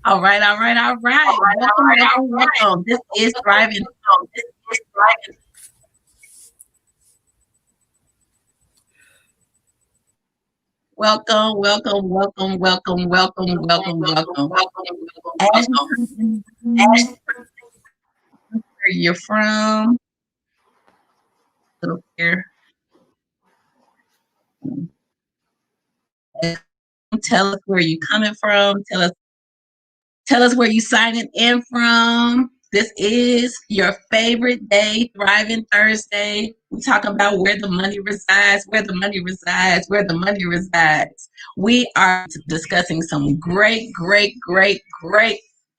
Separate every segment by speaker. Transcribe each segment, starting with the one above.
Speaker 1: All right, all right, all right. Welcome. This is Thriving. Welcome. As you come in the room, where you're from, little here. Tell us where you're coming from. Tell us where you signing in from. This is your favorite day, Thriving Thursday. We talk about where the money resides, where the money resides. We are discussing some great,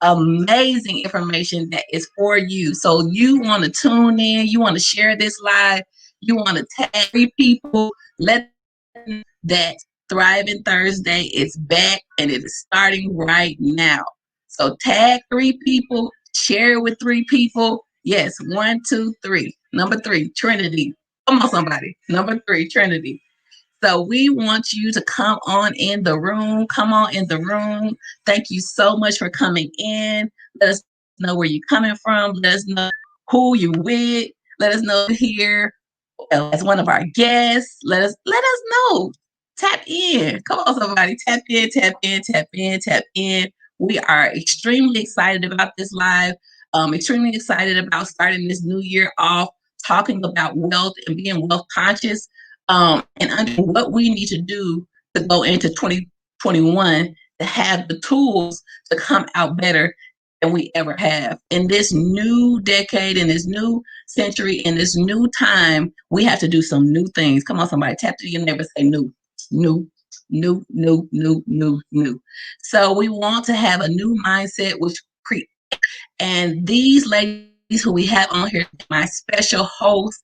Speaker 1: amazing information that is for you. So you want to tune in, you want to share this live, you want to tag 3 people, let them know that Thriving Thursday is back and it is starting right now. So tag 3 people, share it with 3 people. Yes, 1, 2, 3. Number 3, Trinity. Come on, somebody. Number 3, Trinity. So we want you to come on in the room. Come on in the room. Thank you so much for coming in. Let us know where you're coming from. Let us know who you with. Let us know here as one of our guests. Let us know. Tap in. Come on, somebody. Tap in. We are extremely excited about this live. Extremely excited about starting this new year off talking about wealth and being wealth conscious, and under what we need to do to go into 2021 to have the tools to come out better than we ever have. In this new decade, in this new century, in this new time, we have to do some new things. Come on, somebody, tap to your neighbor, say new, new, new. So we want to have a new mindset, which create. And these ladies who we have on here, my special host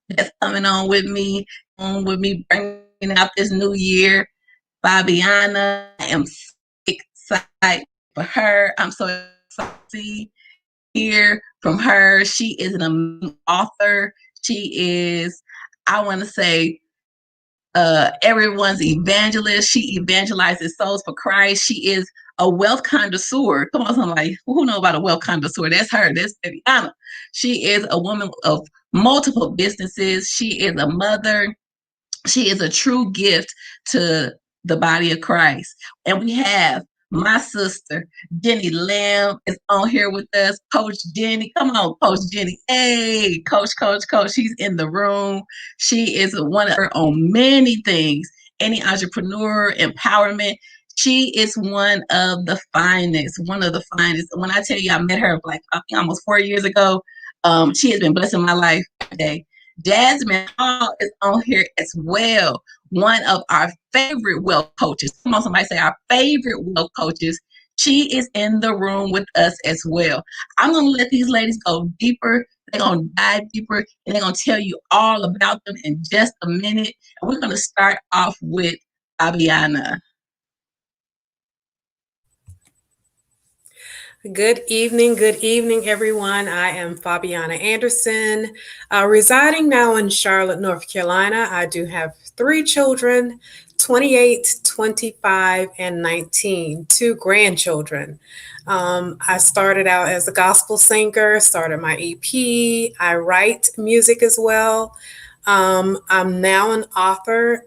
Speaker 1: that's coming bringing out this new year, Fabiana. I am so excited for her. I'm so excited to hear from her. She is an amazing author. She is, I want to say, everyone's evangelist. She evangelizes souls for Christ. She is a wealth connoisseur. Come on, somebody who know about a wealth connoisseur? That's her. That's Fabiana. She is a woman of multiple businesses. She is a mother. She is a true gift to the body of Christ. And we have my sister, Jenny Lamb, is on here with us. Coach Jenny. Come on, Coach Jenny. Hey, Coach. She's in the room. She is one of her on many things. Any entrepreneur, empowerment. She is one of the finest. When I tell you I met her like almost 4 years ago, she has been blessing my life today. Jasmine Hall is on here as well, one of our favorite wealth coaches. Come on, somebody say our favorite wealth coaches. She is in the room with us as well. I'm going to let these ladies go deeper. They're going to dive deeper, and they're going to tell you all about them in just a minute. And we're going to start off with Fabiana.
Speaker 2: Good evening, everyone. I am Fabiana Anderson, residing now in Charlotte, North Carolina. I do have 3 children, 28, 25, and 19, 2 grandchildren. I started out as a gospel singer, started my EP. I write music as well. I'm now an author,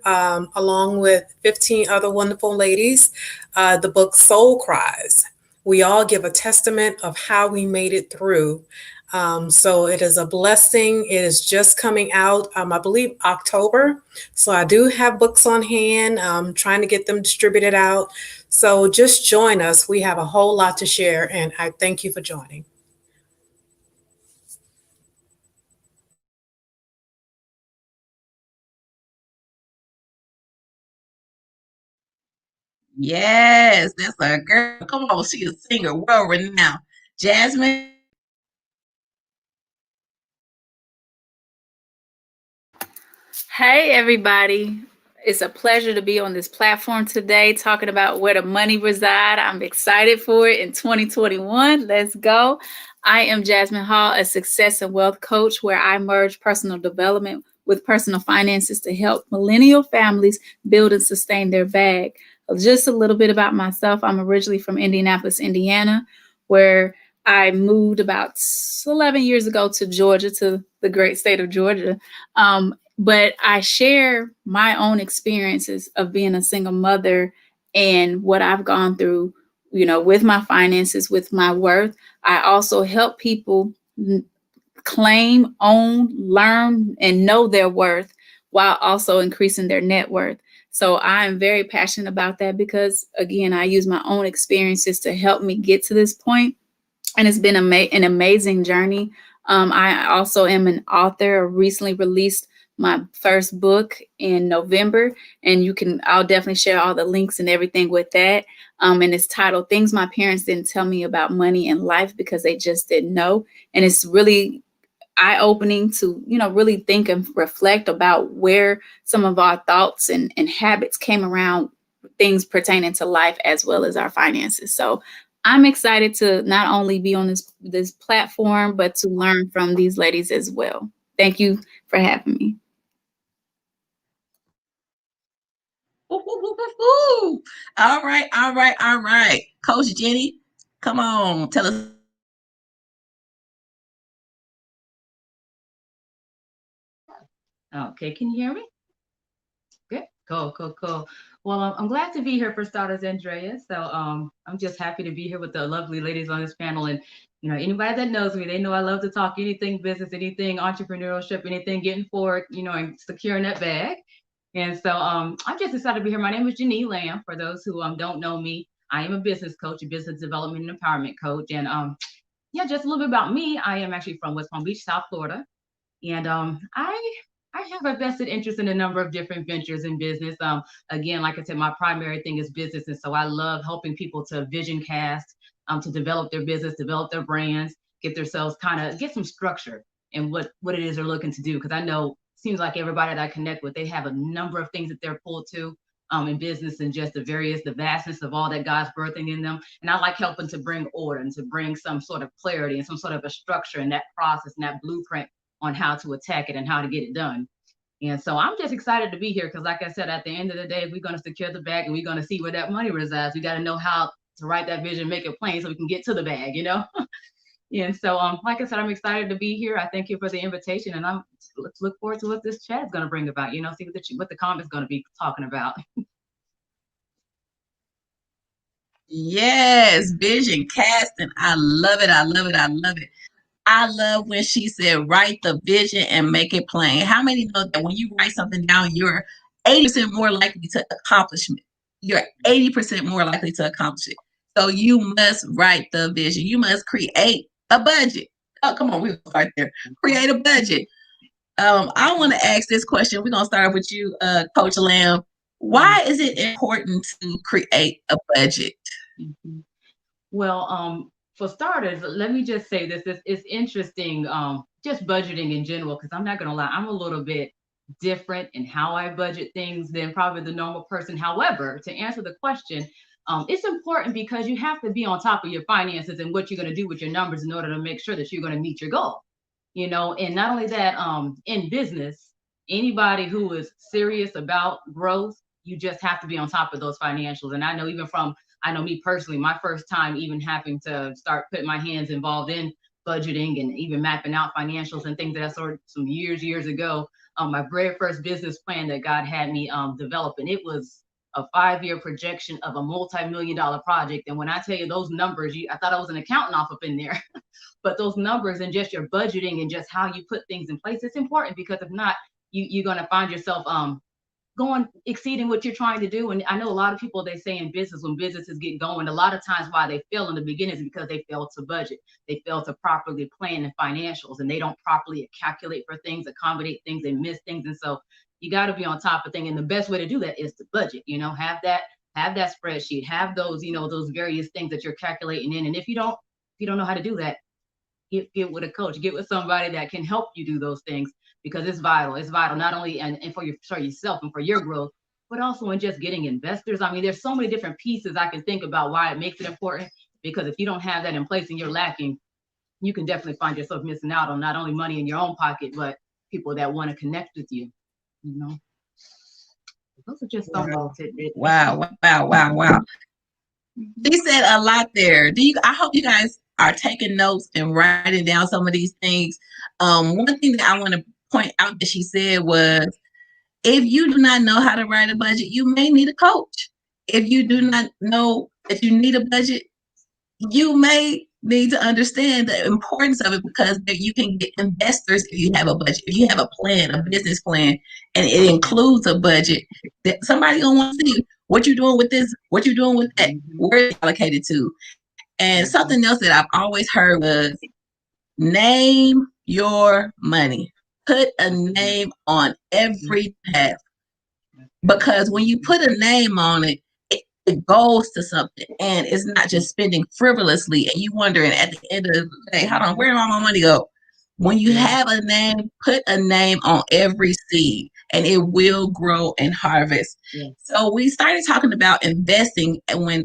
Speaker 2: along with 15 other wonderful ladies. The book Soul Cries. We all give a testament of how we made it through. So it is a blessing. It is just coming out, I believe, October. So I do have books on hand, trying to get them distributed out. So just join us. We have a whole lot to share, and I thank you for joining.
Speaker 1: Yes, that's a girl. Come on, she is a singer, world renowned. Jasmine.
Speaker 3: Hey, everybody. It's a pleasure to be on this platform today talking about where the money reside. I'm excited for it in 2021. Let's go. I am Jasmine Hall, a success and wealth coach where I merge personal development with personal finances to help millennial families build and sustain their bag. just a little bit about myself. I'm originally from Indianapolis, Indiana, where I moved about 11 years ago to Georgia, to the great state of Georgia. But I share my own experiences of being a single mother and what I've gone through, with my finances, with my worth. I also help people claim, own, learn, and know their worth while also increasing their net worth. So I'm very passionate about that because, again, I use my own experiences to help me get to this point, and it's been an amazing journey. I also am an author. I recently released my first book in November, and I'll definitely share all the links and everything with that. And it's titled Things My Parents Didn't Tell Me About Money and Life Because They Just Didn't Know. And it's really eye-opening to, really think and reflect about where some of our thoughts and habits came around things pertaining to life as well as our finances. So I'm excited to not only be on this platform, but to learn from these ladies as well. Thank you for having me.
Speaker 1: Ooh, ooh, ooh, ooh, ooh. All right, all right, all right. Coach Jenny, come on, tell us.
Speaker 4: Okay, can you hear me? Good. Cool, cool, cool. Well, I'm glad to be here for starters, Andrea. So I'm just happy to be here with the lovely ladies on this panel. And anybody that knows me, they know I love to talk anything business, anything entrepreneurship, anything getting forward, and securing that bag. And so I'm just excited to be here. My name is Janine Lamb. For those who don't know me, I am a business coach, a business development and empowerment coach. And yeah, just a little bit about me. I am actually from West Palm Beach, South Florida. And I have a vested interest in a number of different ventures in business. Again, like I said, my primary thing is business. And so I love helping people to vision cast, to develop their business, develop their brands, get themselves get some structure in what it is they're looking to do. Because I know it seems like everybody that I connect with, they have a number of things that they're pulled to in business, and just the vastness of all that God's birthing in them. And I like helping to bring order and to bring some sort of clarity and some sort of a structure in that process and that blueprint on how to attack it and how to get it done. And so I'm just excited to be here because, like I said, at the end of the day, if we're going to secure the bag and we're going to see where that money resides, we got to know how to write that vision, make it plain so we can get to the bag, And so, like I said, I'm excited to be here. I thank you for the invitation, and let's look forward to what this chat is going to bring about, see what the comments going to be talking about.
Speaker 1: Yes, vision casting. I love it. I love it. I love it. I love when she said, write the vision and make it plain. How many know that when you write something down, you're 80% more likely to accomplish it? You're 80% more likely to accomplish it. So you must write the vision. You must create a budget. Oh, come on, we'll start there. Create a budget. I want to ask this question. We're going to start with you, Coach Lamb. Why is it important to create a budget?
Speaker 4: Mm-hmm. Well, for starters, let me just say this. It's interesting, just budgeting in general, because I'm not going to lie, I'm a little bit different in how I budget things than probably the normal person. However, to answer the question, it's important because you have to be on top of your finances and what you're going to do with your numbers in order to make sure that you're going to meet your goal. And not only that, in business, anybody who is serious about growth, you just have to be on top of those financials. And I know me personally, my first time even having to start putting my hands involved in budgeting and even mapping out financials and things that I started some years ago. My very first business plan that God had me develop, and it was a 5-year projection of a multi-million-dollar project. And when I tell you those numbers, I thought I was an accountant off up in there. But those numbers and just your budgeting and just how you put things in place, it's important, because if not, you're going to find yourself exceeding what you're trying to do. And I know a lot of people, they say in business, when businesses get going, a lot of times why they fail in the beginning is because they fail to budget. They fail to properly plan the financials, and they don't properly calculate for things, accommodate things, and miss things. And so you got to be on top of things. And the best way to do that is to budget, have that spreadsheet, have those, those various things that you're calculating in. And if you don't know how to do that, get with a coach, get with somebody that can help you do those things, because it's vital. It's vital not only and for yourself and for your growth, but also in just getting investors. I mean, there's so many different pieces I can think about why it makes it important, because if you don't have that in place and you're lacking, you can definitely find yourself missing out on not only money in your own pocket, but people that want to connect with you, those are just some little tidbits.
Speaker 1: Wow. She said a lot there. I hope you guys are taking notes and writing down some of these things. One thing that I want to point out that she said was, if you do not know how to write a budget, you may need a coach. If you do not know that you need a budget, you may need to understand the importance of it, because you can get investors if you have a budget. If you have a plan, a business plan, and it includes a budget, that somebody gonna want to see what you're doing with this, what you're doing with that, where it's allocated to. And something else that I've always heard was, name your money. Put a name on every path, because when you put a name on it, it goes to something, and it's not just spending frivolously and you wondering at the end of the day, hold on, where did all my money go? When you have a name, put a name on every seed, and it will grow and harvest. So we started talking about investing when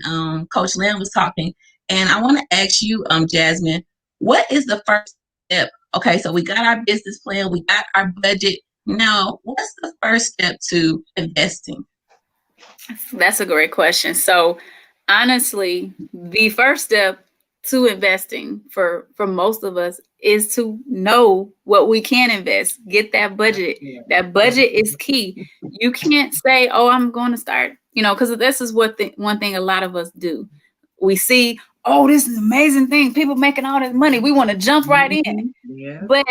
Speaker 1: Coach Lamb was talking, and I want to ask you, Jasmine, what is the first step? Okay, so we got our business plan, we got our budget. Now, what's the first step to investing?
Speaker 3: That's a great question. So honestly, the first step to investing for most of us is to know what we can invest. Get that budget. That budget is key. You can't say, oh, I'm going to start, because this is one thing a lot of us do. We see, oh, this is an amazing thing. People making all this money. We want to jump right in. But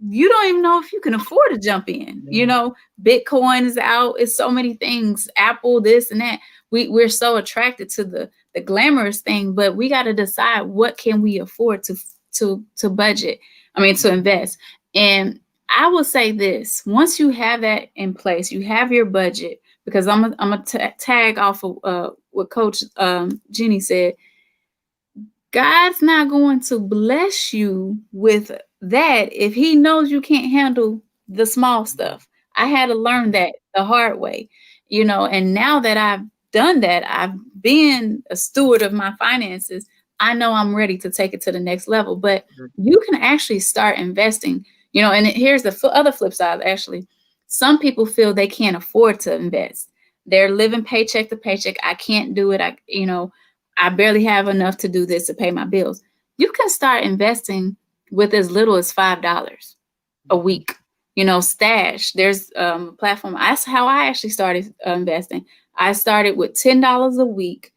Speaker 3: you don't even know if you can afford to jump in. Bitcoin is out. It's so many things. Apple, this and that. We're so attracted to the glamorous thing, but we got to decide what can we afford to budget. To invest. And I will say this: once you have that in place, you have your budget. Because I'm gonna tag off of what Coach Jenny said. God's not going to bless you with that if he knows you can't handle the small stuff. I had to learn that the hard way, and now that I've done that, I've been a steward of my finances. I know I'm ready to take it to the next level, but you can actually start investing, and here's the other flip side. Actually, some people feel they can't afford to invest. They're living paycheck to paycheck. I can't do it. I barely have enough to do this to pay my bills. You can start investing with as little as $5 a week. Stash. There's a platform. That's how I actually started investing. I started with $10 a week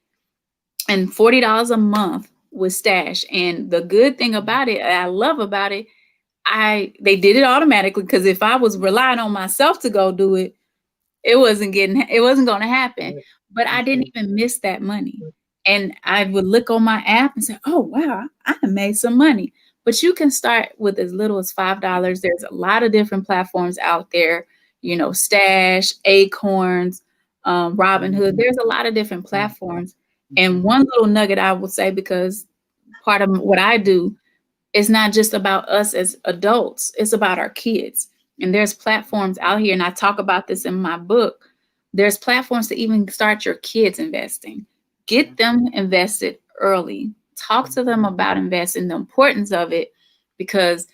Speaker 3: and $40 a month with Stash. And the good thing about it, I love about it, they did it automatically, because if I was relying on myself to go do it, it wasn't going to happen. But I didn't even miss that money. And I would look on my app and say, oh, wow, I made some money. But you can start with as little as $5. There's a lot of different platforms out there, Stash, Acorns, Robinhood. There's a lot of different platforms. And one little nugget I would say, because part of what I do, is not just about us as adults, it's about our kids. And there's platforms out here, and I talk about this in my book. There's platforms to even start your kids investing. Get them invested early. Talk to them about investing, the importance of it, because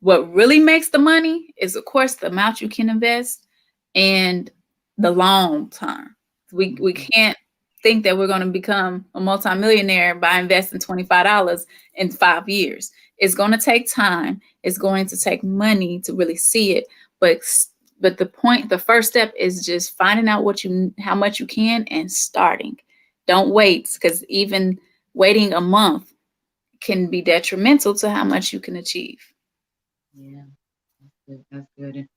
Speaker 3: what really makes the money is, of course, the amount you can invest and the long term. We can't think that we're going to become a multimillionaire by investing $25 in 5 years. It's going to take time. It's going to take money to really see it. But the first step is just finding out how much you can and starting. Don't wait, because even waiting a month can be detrimental to how much you can achieve.
Speaker 4: Yeah, that's good.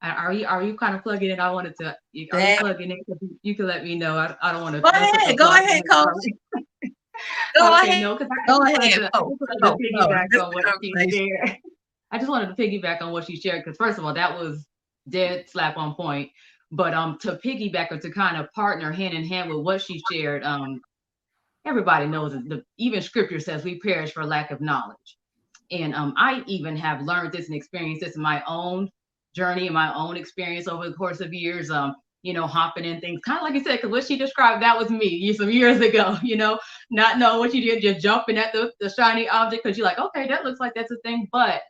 Speaker 4: Are you kind of plugging in? I wanted to. Are you plugging in? You can let me know. I don't want to.
Speaker 1: Go ahead, Coach. Go ahead.
Speaker 4: No, because I just wanted to piggyback on what she shared, because first of all, that was dead slap on point. But to piggyback, or to kind of partner hand in hand with what she shared, everybody knows that even scripture says we perish for lack of knowledge. And I even have learned this and experienced this in my own journey and my own experience over the course of years, hopping in things, kind of like you said, because what she described, that was me some years ago, not knowing what you did, just jumping at the shiny object, because you're like, okay, that looks like that's a thing. But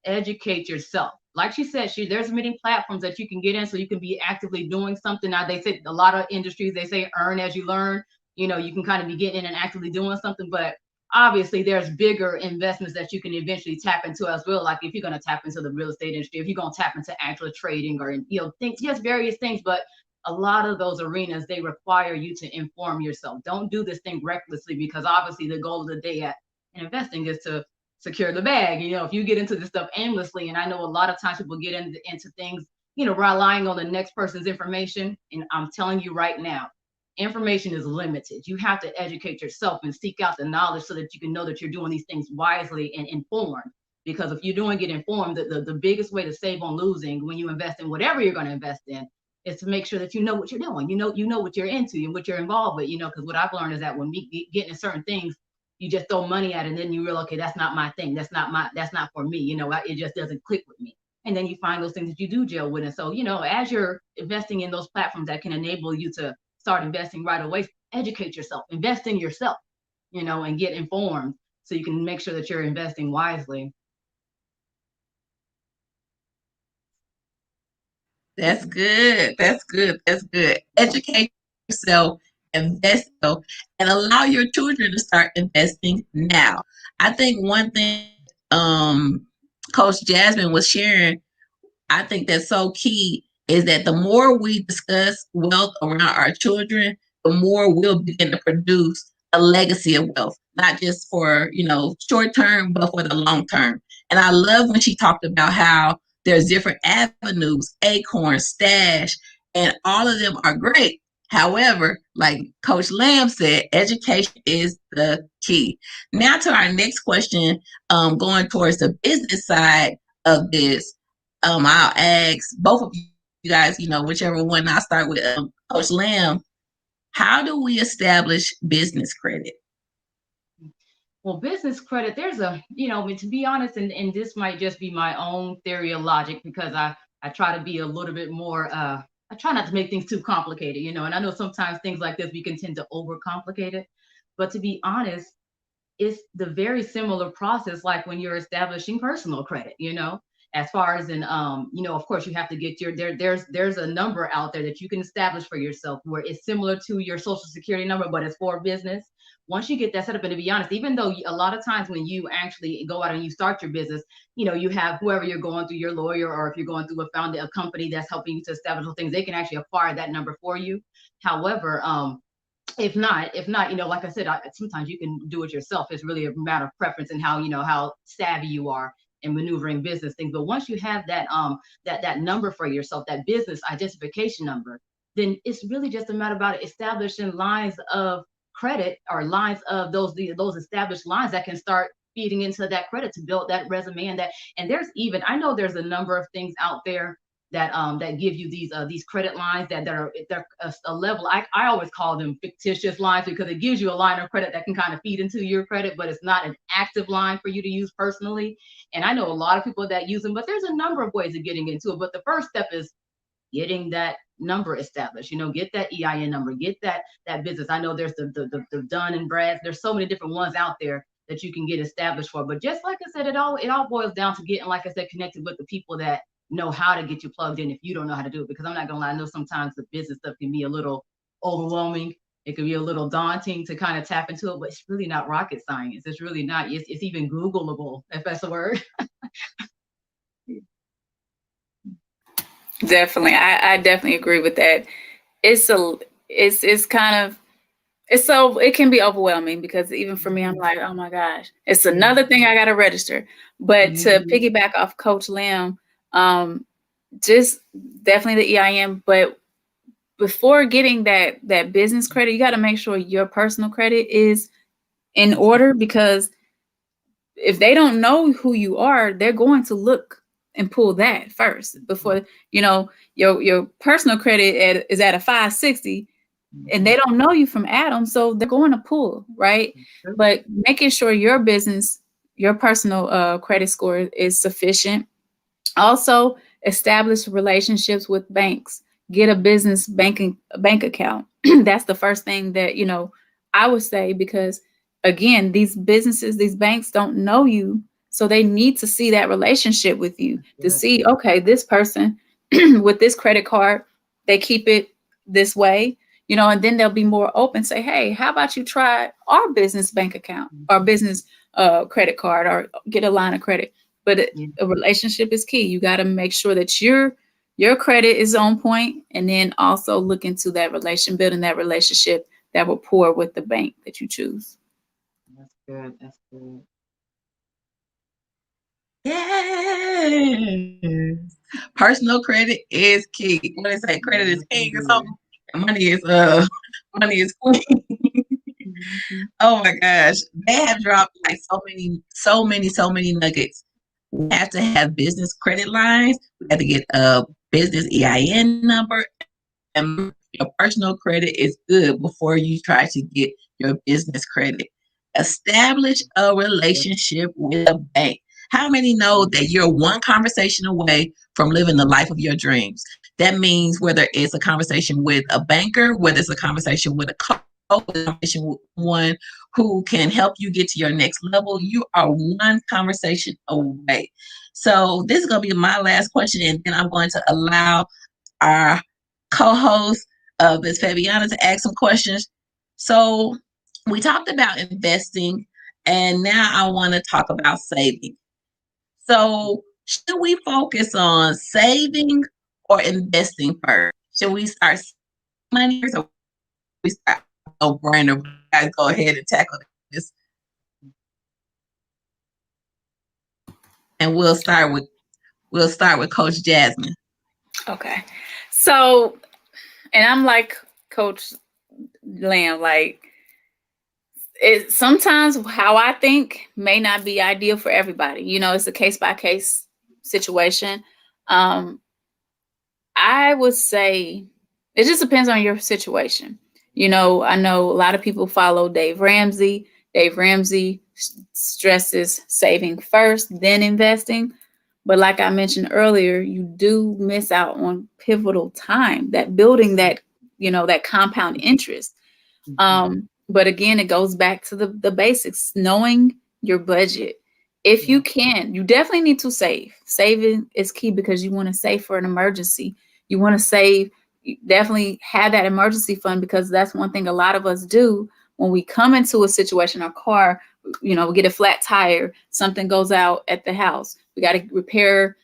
Speaker 4: educate yourself. Like she said, there's many platforms that you can get in so you can be actively doing something. Now they say a lot of industries, they say earn as you learn. You know, you can kind of be getting in and actively doing something, but obviously there's bigger investments that you can eventually tap into as well. Like if you're going to tap into the real estate industry, if you're going to tap into actual trading or, you know, things, yes, various things, but a lot of those arenas, they require you to inform yourself. Don't do this thing recklessly, because obviously the goal of the day at investing is to secure the bag. You know, if you get into this stuff aimlessly, and I know a lot of times people get into things, you know, relying on the next person's information. And I'm telling you right now, information is limited. You have to educate yourself and seek out the knowledge so that you can know that you're doing these things wisely and informed. Because if you're doing it informed, the biggest way to save on losing when you invest in whatever you're going to invest in is to make sure that you know what you're doing. You know what you're into and what you're involved with. You know, because what I've learned is that when we get into certain things, you just throw money at it, and then you realize, okay, that's not my thing. That's not for me. You know, it just doesn't click with me. And then you find those things that you do gel with. And so, you know, as you're investing in those platforms that can enable you to start investing right away, educate yourself, invest in yourself, you know, and get informed so you can make sure that you're investing wisely.
Speaker 1: That's good. That's good. That's good. Educate yourself, invest, and allow your children to start investing now. I think one thing Coach Jasmine was sharing, I think that's so key, is that the more we discuss wealth around our children, the more we'll begin to produce a legacy of wealth, not just for, you know, short term, but for the long term. And I love when she talked about how there's different avenues, Acorn, Stash, and all of them are great. However, like Coach Lamb said, education is the key. Now to our next question, going towards the business side of this, I'll ask both of you guys, you know, whichever one. I'll start with Coach Lamb. How do we establish business credit?
Speaker 4: Well, business credit, there's a, you know, to be honest, and this might just be my own theory of logic, because I try to be a little bit more, I try not to make things too complicated, you know, and I know sometimes things like this, we can tend to overcomplicate it. But to be honest, it's the very similar process like when you're establishing personal credit, you know, as far as in you know, of course you have to get your there's a number out there that you can establish for yourself where it's similar to your social security number, but it's for business. Once you get that set up, and to be honest, even though a lot of times when you actually go out and you start your business, you know, you have whoever you're going through, your lawyer, or if you're going through a company that's helping you to establish those things, they can actually acquire that number for you. However, if not, you know, like I said, sometimes you can do it yourself. It's really a matter of preference and how, you know, how savvy you are in maneuvering business things. But once you have that that number for yourself, that business identification number, then it's really just a matter about establishing lines of credit, or lines of those established lines that can start feeding into that credit to build that resume. And there's even, I know there's a number of things out there that give you these credit lines they're a level. I always call them fictitious lines, because it gives you a line of credit that can kind of feed into your credit, but it's not an active line for you to use personally. And I know a lot of people that use them, but there's a number of ways of getting into it. But the first step is getting that number established. You know, get that EIN number, get that business. I know there's the Dun and Brads. There's so many different ones out there that you can get established for. But just like I said, it all boils down to getting, like I said, connected with the people that know how to get you plugged in if you don't know how to do it. Because I'm not gonna lie, I know sometimes the business stuff can be a little overwhelming. It can be a little daunting to kind of tap into it, but it's really not rocket science. It's really not. It's even Googleable, if that's a word.
Speaker 3: Definitely. I definitely agree with that. It's kind of, so it can be overwhelming, because even for me, I'm like, oh my gosh, it's another thing I got to register. But to piggyback off Coach Lim, just definitely the EIN. But before getting that business credit, you got to make sure your personal credit is in order, because if they don't know who you are, they're going to look and pull that first before, you know, your personal credit is at a 560, and they don't know you from Adam, so they're going to pull, right? But making sure your business, your personal credit score is sufficient. Also, establish relationships with banks. Get a business bank account. That's the first thing that, you know, I would say, because again, these businesses, these banks don't know you. So they need to see that relationship with you to see, okay, this person with this credit card, they keep it this way, and then they'll be more open, say, hey, how about you try our business bank account or business credit card or get a line of credit. But a relationship is key. You got to make sure that your credit is on point, and then also look into that relation, building that relationship, that rapport with the bank that you choose.
Speaker 4: That's good. That's good.
Speaker 1: Yes. Personal credit is key. What they say, credit is king or something. Money is queen. Oh my gosh. They have dropped like so many nuggets. We have to have business credit lines. We have to get a business EIN number. And your personal credit is good before you try to get your business credit. Establish a relationship with a bank. How many know that you're one conversation away from living the life of your dreams? That means whether it's a conversation with a banker, whether it's a conversation with a coach, a conversation with one who can help you get to your next level, you are one conversation away. So this is going to be my last question, and then I'm going to allow our co-host, Ms. Fabiana, to ask some questions. So we talked about investing, and now I want to talk about saving. So should we focus on saving or investing first? Should we start money first, or we start no brainer? Guys, go ahead and tackle this, and we'll start with Coach Jasmine.
Speaker 3: Okay. So, and I'm like Coach Lamb, like it sometimes how I think may not be ideal for everybody. It's a case by case situation. I would say it just depends on your situation. I know a lot of people follow Dave Ramsey. Dave Ramsey stresses saving first, then investing. But like I mentioned earlier, you do miss out on pivotal time, that building that compound interest. But again, it goes back to the basics, knowing your budget. If you can, you definitely need to save. Saving is key because you want to save for an emergency. You want to save, you definitely have that emergency fund, because that's one thing a lot of us do when we come into a situation, our car, we get a flat tire, something goes out at the house. We got to repair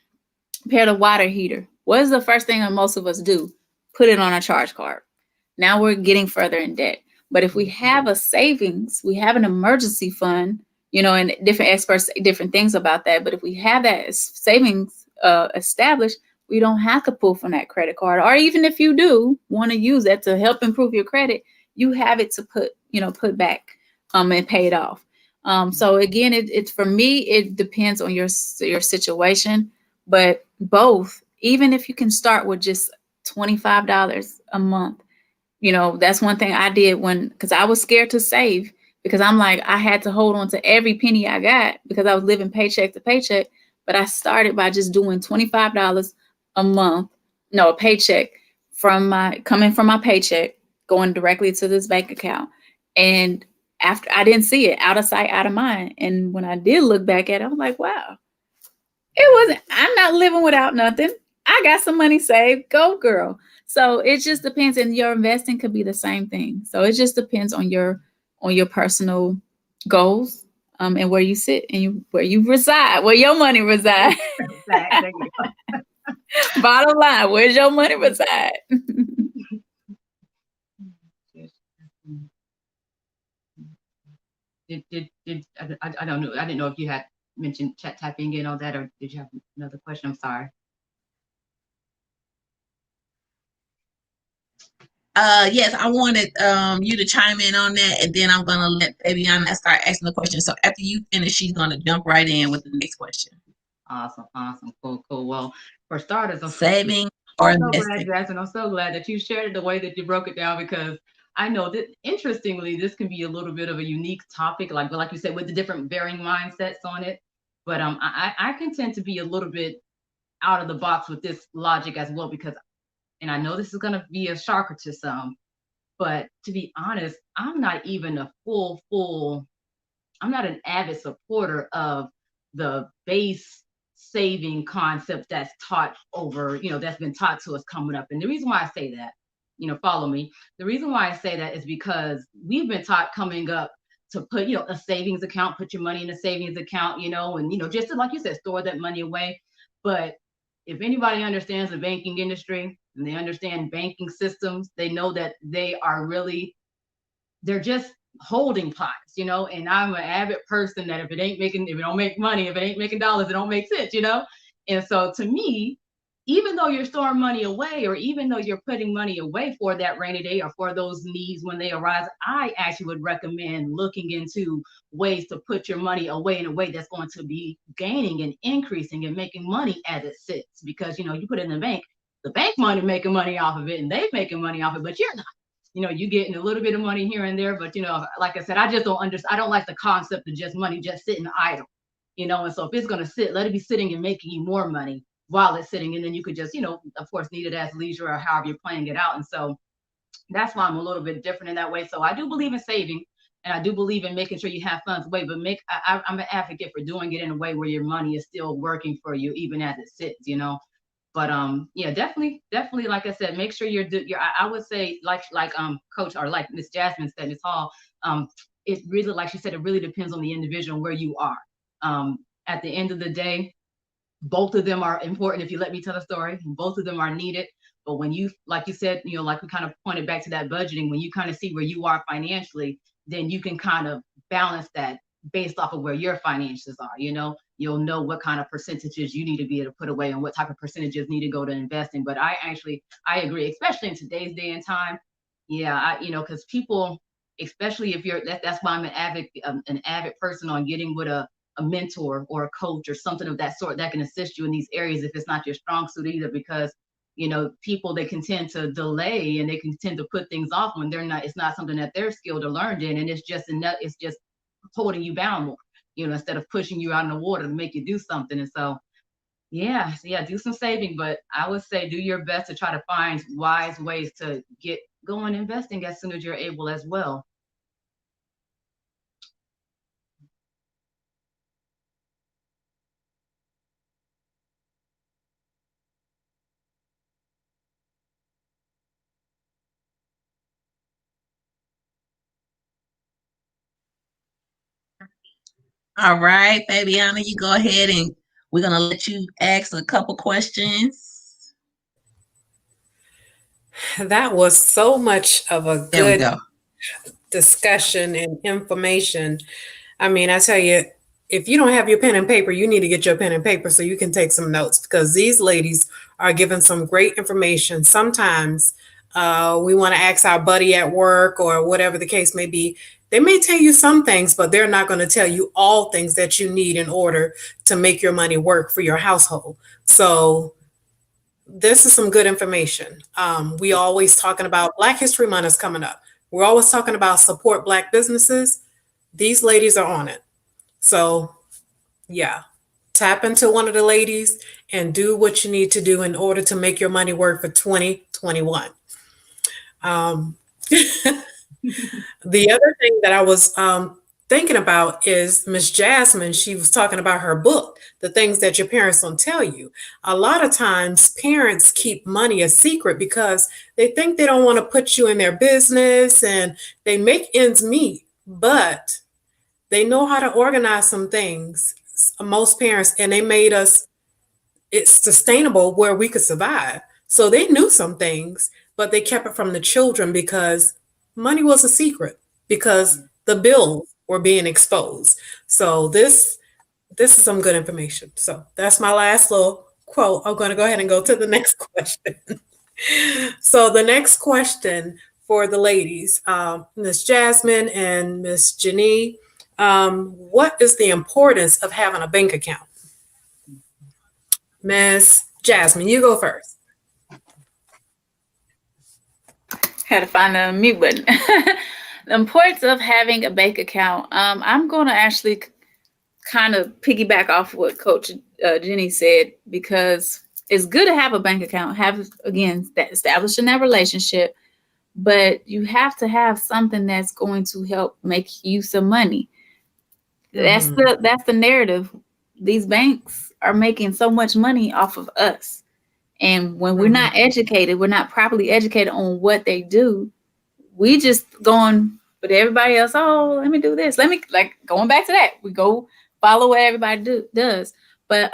Speaker 3: the water heater. What is the first thing that most of us do? Put it on a charge card. Now we're getting further in debt. But if we have a savings, we have an emergency fund, and different experts say different things about that. But if we have that savings established, we don't have to pull from that credit card. Or even if you do want to use that to help improve your credit, you have it to put back and pay it off. So again, it's for me, it depends on your situation, but both, even if you can start with just $25 a month. That's one thing I did because I was scared to save, because I'm like, I had to hold on to every penny I got because I was living paycheck to paycheck. But I started by just doing $25 a month, no, a paycheck coming from my paycheck, going directly to this bank account. And after, I didn't see it, out of sight, out of mind. And when I did look back at it, I was like, wow, I'm not living without nothing. I got some money saved. Go girl. So it just depends. And your investing could be the same thing. So it just depends on your personal goals, and where you sit and where you reside, where your money resides. Bottom line, where's your money reside?
Speaker 4: I don't know. I didn't know if you had mentioned chat typing in on that, or did you have another question? I'm sorry.
Speaker 1: Yes, I wanted you to chime in on that, and then I'm gonna let Fabiana start asking the question. So after you finish, she's gonna jump right in with the next question.
Speaker 4: Awesome, cool. Well, for starters,
Speaker 1: saving or
Speaker 4: I'm so
Speaker 1: investing.
Speaker 4: glad, Jackson. I'm so glad that you shared it the way that you broke it down, because I know that interestingly, this can be a little bit of a unique topic, like you said, with the different varying mindsets on it. But I can tend to be a little bit out of the box with this logic as well, because, and I know this is going to be a shocker to some, but to be honest, I'm not even I'm not an avid supporter of the base saving concept that's taught over, that's been taught to us coming up. And the reason why I say that, follow me. The reason why I say that is because we've been taught coming up to put, a savings account, put your money in a savings account, and, just to, like you said, store that money away. But if anybody understands the banking industry and they understand banking systems, they know that they're just holding pots, and I'm an avid person that if it don't make money, if it ain't making dollars, it don't make sense, And so to me, even though you're storing money away, or even though you're putting money away for that rainy day or for those needs when they arise, I actually would recommend looking into ways to put your money away in a way that's going to be gaining and increasing and making money as it sits. Because, you put it in the bank money making money off of it, and they're making money off it, but you're not. You getting a little bit of money here and there, but like I said, I just don't understand. I don't like the concept of just money just sitting idle, and so if it's going to sit, let it be sitting and making you more money while it's sitting, and then you could just, of course, need it as leisure or however you're playing it out. And so that's why I'm a little bit different in that way. So I do believe in saving, and I do believe in making sure you have funds away, but I'm an advocate for doing it in a way where your money is still working for you even as it sits, But yeah, definitely, like I said, make sure you're I would say like Coach, or like Miss Jasmine said, Miss Hall, it really, like she said, it really depends on the individual where you are. At the end of the day, both of them are important. If you let me tell a story, both of them are needed. But when you, like you said, like we kind of pointed back to that budgeting, when you kind of see where you are financially, then you can kind of balance that based off of where your finances are. You'll know what kind of percentages you need to be able to put away and what type of percentages need to go to investing. But I agree, especially in today's day and time. Yeah, because people, especially if that's why I'm an avid person on getting with a mentor or a coach or something of that sort that can assist you in these areas if it's not your strong suit either. Because people, they can tend to delay and they can tend to put things off when it's not something that they're skilled or learned in, and it's just holding you bound more, instead of pushing you out in the water to make you do something. And so yeah, do some saving, but I would say do your best to try to find wise ways to get going investing as soon as you're able as well.
Speaker 1: All right, Fabiana, you go ahead and we're going to let you ask a couple questions.
Speaker 2: That was so much of a
Speaker 1: There we
Speaker 2: good
Speaker 1: go.
Speaker 2: discussion and information. I mean, I tell you, if you don't have your pen and paper, you need to get your pen and paper so you can take some notes, because these ladies are giving some great information. Sometimes we want to ask our buddy at work or whatever the case may be. They may tell you some things, but they're not going to tell you all things that you need in order to make your money work for your household. So this is some good information. We always talking about Black History Month is coming up. We're always talking about support Black businesses. These ladies are on it. So yeah, tap into one of the ladies and do what you need to do in order to make your money work for 2021. The other thing that I was thinking about is Miss Jasmine. She was talking about her book, The Things That Your Parents Don't Tell You. A lot of times parents keep money a secret because they think they don't want to put you in their business, and they make ends meet, but they know how to organize some things. Most parents, and they made us it's sustainable where we could survive. So they knew some things, but they kept it from the children because money was a secret, because the bills were being exposed. So this is some good information. So that's my last little quote. I'm going to go ahead and go to the next question. So the next question for the ladies, Miss Jasmine and Miss Janine, what is the importance of having a bank account? Miss Jasmine, you go first.
Speaker 3: Had to find the mute button. The importance of having a bank account. I'm going to actually kind of piggyback off what Coach Jenny said, because it's good to have a bank account, establishing that relationship, but you have to have something that's going to help make you some money. That's the narrative. these banks are making so much money off of us. And when we're not educated, we're not properly educated on what they do. We just going with everybody else. Oh, let me do this. Let me, like, going back to that. We go follow what everybody does. But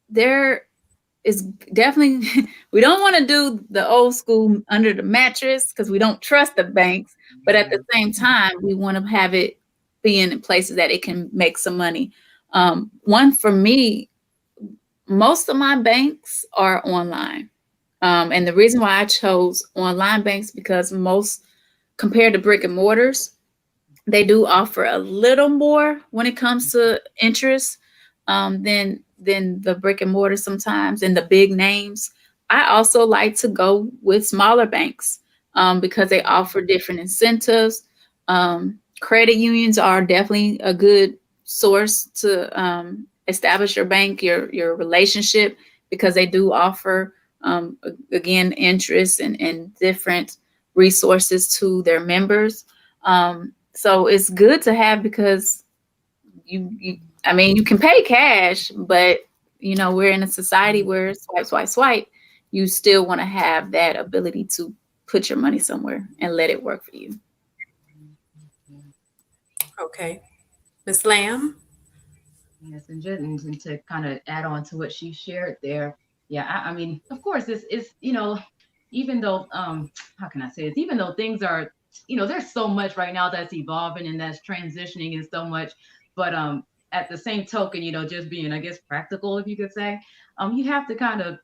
Speaker 3: there is definitely we don't want to do the old school under the mattress because we don't trust the banks. But at the same time, we want to have it be in places that it can make some money. One for me, most of my banks are online. And the reason why I chose online banks because most compared to brick and mortars, they do offer a little more when it comes to interest than the brick and mortar sometimes and the big names. I also like to go with smaller banks because they offer different incentives. Credit unions are definitely a good source to establish your bank, your relationship, because they do offer again interest and different resources to their members. So it's good to have because you I mean you can pay cash, but we're in a society where swipe, swipe, swipe. You still want to have that ability to put your money somewhere and let it work for you.
Speaker 2: Okay. Miss Lamb?
Speaker 4: Yes, and just and to kind of add on to what she shared there, yeah, I mean, of course, it's even though how can I say this? Even though things are, there's so much right now that's evolving and that's transitioning and so much, but at the same token, just being, I guess, practical, if you could say, you have to kind of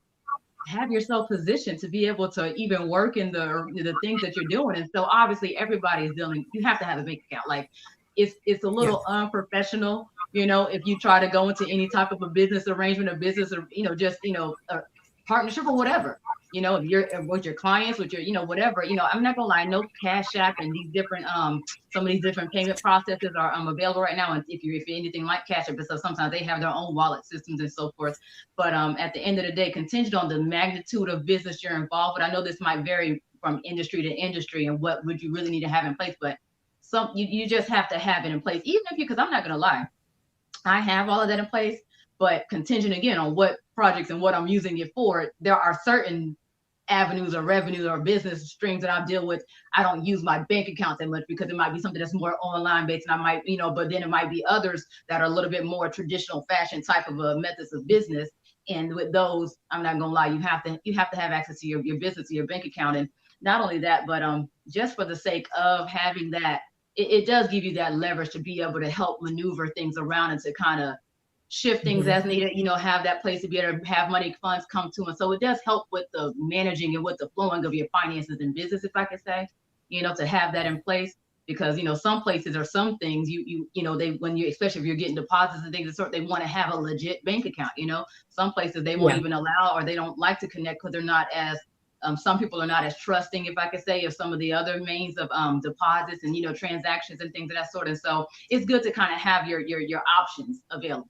Speaker 4: have yourself positioned to be able to even work in the things that you're doing. And so obviously everybody's dealing, you have to have a bank account. Like it's a
Speaker 2: Yeah.
Speaker 4: little unprofessional, if you try to go into any type of a business arrangement or business or, just, a partnership or whatever, if you're with your clients, with your, whatever, I'm not gonna lie, no Cash App and these different, some of these different payment processes are available right now. And if you're anything like Cash App, so sometimes they have their own wallet systems and so forth. But at the end of the day, contingent on the magnitude of business you're involved with, I know this might vary from industry to industry and what would you really need to have in place, but you just have to have it in place, even if because I'm not gonna lie, I have all of that in place, but contingent again on what projects and what I'm using it for. There are certain avenues or revenue or business streams that I deal with. I don't use my bank account that much because it might be something that's more online based, and I might, but then it might be others that are a little bit more traditional fashion type of methods of business. And with those, I'm not gonna lie, you have to have access to your business, to your bank account. And not only that, but just for the sake of having that, it does give you that leverage to be able to help maneuver things around and to kind of shift things as needed, have that place to be able to have money funds come to. And so it does help with the managing and with the flowing of your finances and business, if I could say, to have that in place. Because, some places or some things they, when you, especially if you're getting deposits and things of sort, they want to have a legit bank account, some places they won't
Speaker 2: Yeah.
Speaker 4: even allow, or they don't like to connect because they're not as, some people are not as trusting, if I could say, of some of the other means of deposits and transactions and things of that sort. And so it's good to kind of have your options available.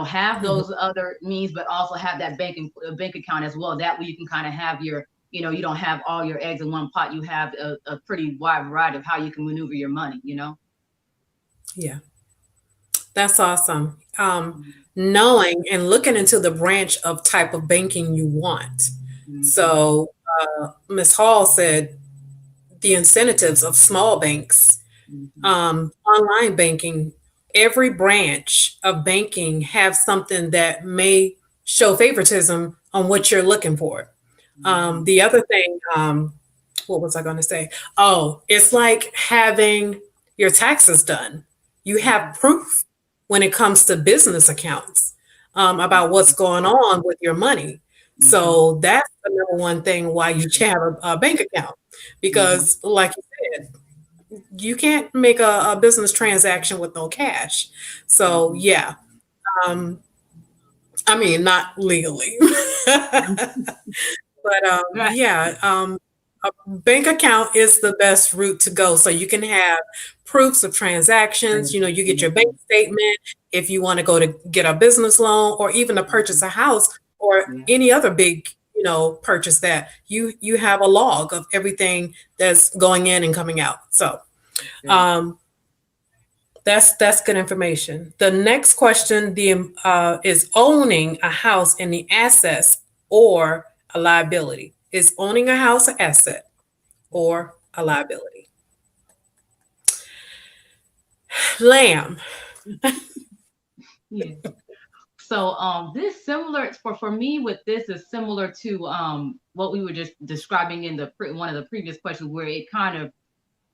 Speaker 4: Have those other means, but also have that bank account as well. That way you can kind of have your, you don't have all your eggs in one pot. You have a pretty wide variety of how you can maneuver your money.
Speaker 2: Yeah. That's awesome. Knowing and looking into the branch of type of banking you want. So, Ms. Hall said the incentives of small banks, online banking, every branch of banking have something that may show favoritism on what you're looking for. The other thing, what was I going to say? Oh, it's like having your taxes done. You have proof when it comes to business accounts about what's going on with your money. So that's the number one thing why you should have a bank account. Because, like you said, you can't make a business transaction with no cash. So, yeah, um, I mean, not legally. But
Speaker 4: Right.
Speaker 2: yeah, a bank account is the best route to go. So you can have proofs of transactions. You get your bank statement if you want to go to get a business loan or even to purchase a house or
Speaker 4: Yeah.
Speaker 2: any other big, purchase that you have a log of everything that's going in and coming out. So,
Speaker 4: Great.
Speaker 2: um, That's good information. The next question is owning a house and the assets or a liability. Is owning a house an asset or a liability? Lamb.
Speaker 4: Yeah. So this similar for me with this is similar to what we were just describing in the one of the previous questions, where it kind of,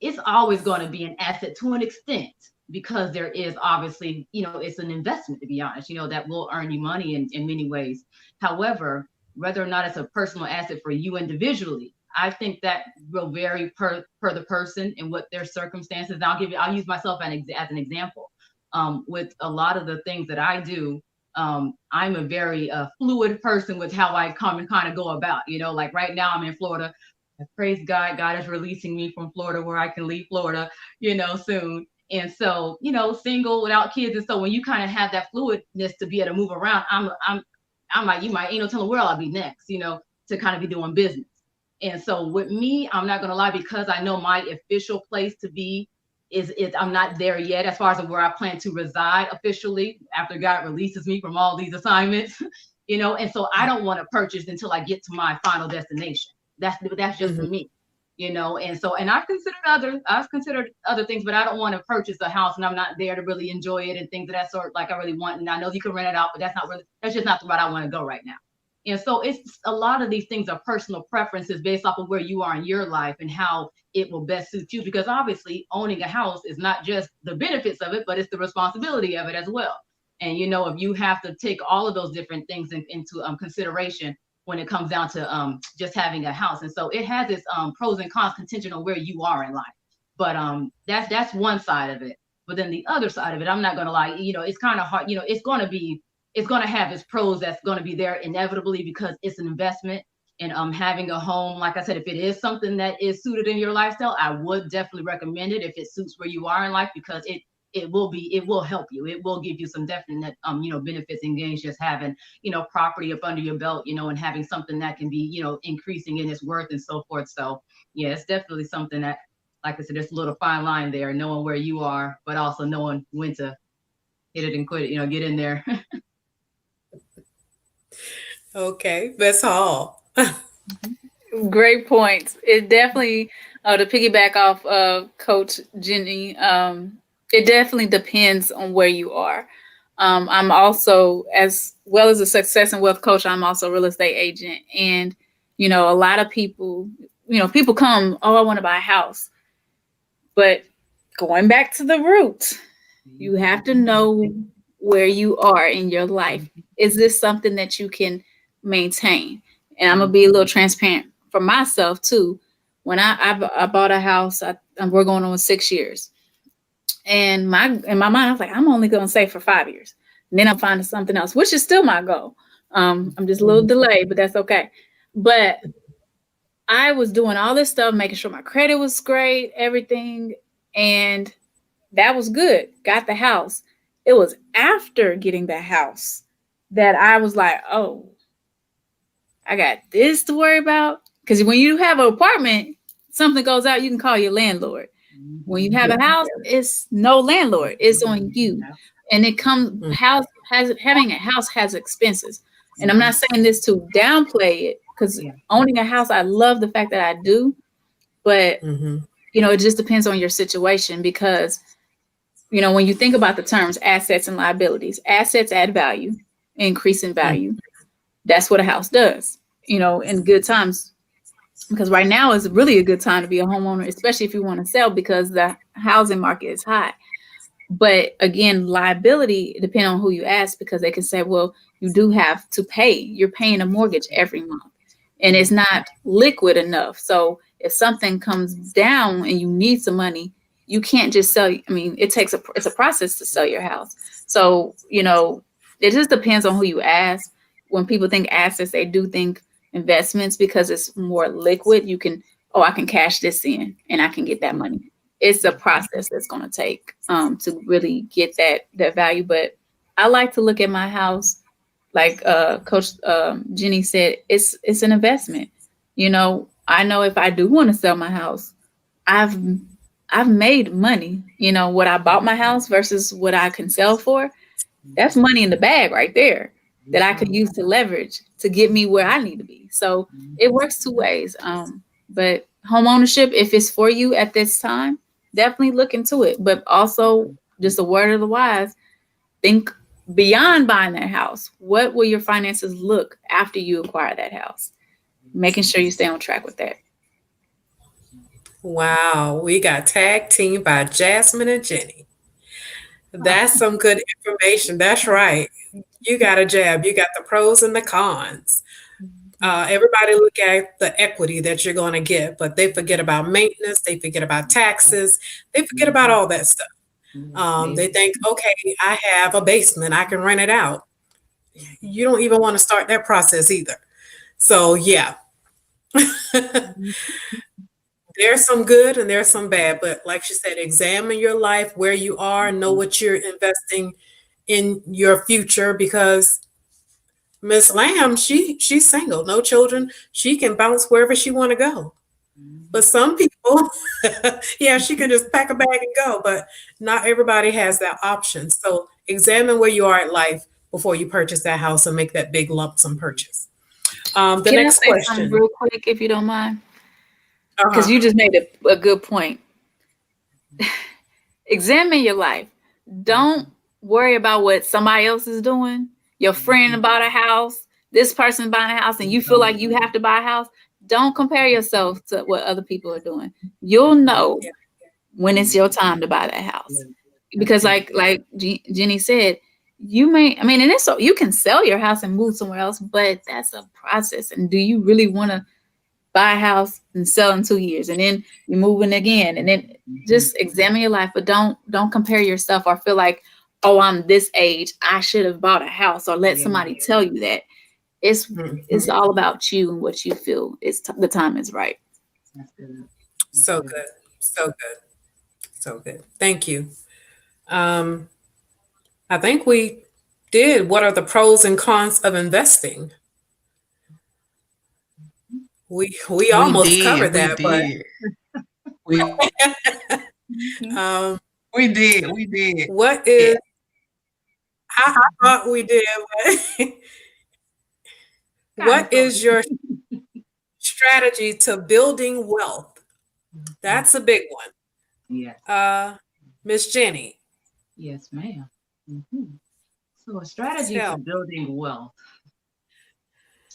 Speaker 4: it's always going to be an asset to an extent, because there is obviously, it's an investment, to be honest, that will earn you money in many ways. However, whether or not it's a personal asset for you individually, I think that will vary per the person and what their circumstances. I'll use myself as an example. With a lot of the things that I do, I'm a very fluid person with how I come and kind of go about, like right now I'm in Florida. Praise God, God is releasing me from Florida where I can leave Florida, soon. And so, single without kids. And so when you kind of have that fluidness to be able to move around, I'm like, you might, tell where I'll be next, to kind of be doing business. And so with me, I'm not going to lie, because I know my official place to be is I'm not there yet as far as where I plan to reside officially after God releases me from all these assignments, and so I don't want to purchase until I get to my final destination. That's just for me, and so, and I've considered other things, but I don't want to purchase a house and I'm not there to really enjoy it and things of that sort, like I really want. And I know you can rent it out, but that's just not the route I want to go right now. And so it's a lot of these things are personal preferences based off of where you are in your life and how it will best suit you. Because obviously owning a house is not just the benefits of it, but it's the responsibility of it as well. And, if you have to take all of those different things into consideration when it comes down to just having a house. And so it has its pros and cons contingent on where you are in life. But that's one side of it. But then the other side of it, I'm not going to lie, it's kind of hard. It's going to have its pros that's going to be there inevitably, because it's an investment. And having a home, like I said, if it is something that is suited in your lifestyle, I would definitely recommend it if it suits where you are in life, because it will help you. It will give you some definite benefits and gains, just having property up under your belt, and having something that can be increasing in its worth and so forth. So yeah, it's definitely something that, like I said, there's a little fine line there, knowing where you are, but also knowing when to hit it and quit it, get in there.
Speaker 2: Okay, that's all.
Speaker 3: Great points. It definitely, to piggyback off of Coach Jenny, it definitely depends on where you are. I'm also, as well as a success and wealth coach, I'm also a real estate agent. And, a lot of people, people come, oh, I want to buy a house. But going back to the roots, you have to know where you are in your life. Is this something that you can maintain? And I'm gonna be a little transparent for myself too. When I bought a house, we're going on 6 years, and in my mind I was like, I'm only gonna save for 5 years, and then I'm finding something else, which is still my goal. I'm just a little delayed, but that's okay. But I was doing all this stuff, making sure my credit was great, everything, and that was good. Got the house. It was after getting the house that I was like, oh, I got this to worry about. Because when you have an apartment, something goes out, you can call your landlord. When you have a house, it's no landlord. It's on you. And it comes, having a house has expenses. And I'm not saying this to downplay it, because owning a house, I love the fact that I do. But, it just depends on your situation, because when you think about the terms assets and liabilities, assets add value, increase in value. That's what a house does, in good times. Because right now is really a good time to be a homeowner, especially if you want to sell, because the housing market is high. But again, liability, depending on who you ask, because they can say, well, you do have to pay. You're paying a mortgage every month, and it's not liquid enough. So if something comes down and you need some money, you can't just sell. I mean, it's a process to sell your house. So, it just depends on who you ask. When people think assets, they do think investments, because it's more liquid. I can cash this in and I can get that money. It's a process that's going to take to really get that value. But I like to look at my house, like Coach Jenny said, it's an investment. I know if I do want to sell my house, I've I've made money. What I bought my house versus what I can sell for, that's money in the bag right there that I could use to leverage to get me where I need to be. So it works two ways. But home ownership, if it's for you at this time, definitely look into it. But also, just a word of the wise, think beyond buying that house. What will your finances look after you acquire that house? Making sure you stay on track with that.
Speaker 2: Wow, we got tag team by Jasmine and Jenny. That's some good information. That's right. You got a jab. You got the pros and the cons. Everybody look at the equity that you're going to get, but they forget about maintenance. They forget about taxes. They forget about all that stuff. They think, okay, I have a basement. I can rent it out. You don't even want to start that process either. So yeah, there's some good and there's some bad, but like she said, examine your life, where you are, know what you're investing in your future, because Miss Lamb, she's single, no children. She can bounce wherever she want to go. But some people, yeah, she can just pack a bag and go, but not everybody has that option. So examine where you are in life before you purchase that house and make that big lump sum purchase. The
Speaker 3: Can I
Speaker 2: next
Speaker 3: say something
Speaker 2: question.
Speaker 3: real quick, if you don't mind? Because
Speaker 2: Uh-huh.
Speaker 3: you just made a good point. Examine your life. Don't worry about what somebody else is doing. Your friend bought a house, this person buying a house, and you feel like you have to buy a house. Don't compare yourself to what other people are doing. You'll know
Speaker 2: Yeah.
Speaker 3: when it's your time to buy that house. Because like Jenny said, you may, I mean, and it's so you can sell your house and move somewhere else, but that's a process. And do you really want to buy a house and sell in 2 years, and then you're moving again, and then just examine your life, but don't compare yourself or feel like, oh, I'm this age, I should have bought a house, or let somebody tell you that. It's all about you and what you feel the time is right.
Speaker 2: So good. So good. So good. Thank you. Um, I think we did. What are the pros and cons of investing? We
Speaker 1: We
Speaker 2: almost
Speaker 1: did.
Speaker 2: covered
Speaker 1: We
Speaker 2: that, but
Speaker 1: did. We
Speaker 2: um,
Speaker 1: we did. We did.
Speaker 2: what is? I thought we did. But
Speaker 4: Kind of
Speaker 2: what
Speaker 4: sort
Speaker 2: is
Speaker 4: of.
Speaker 2: your strategy to building wealth? That's a big one.
Speaker 4: Yes.
Speaker 2: Miss Jenny,
Speaker 4: Yes, ma'am. So a strategy to
Speaker 2: tell.
Speaker 4: building wealth.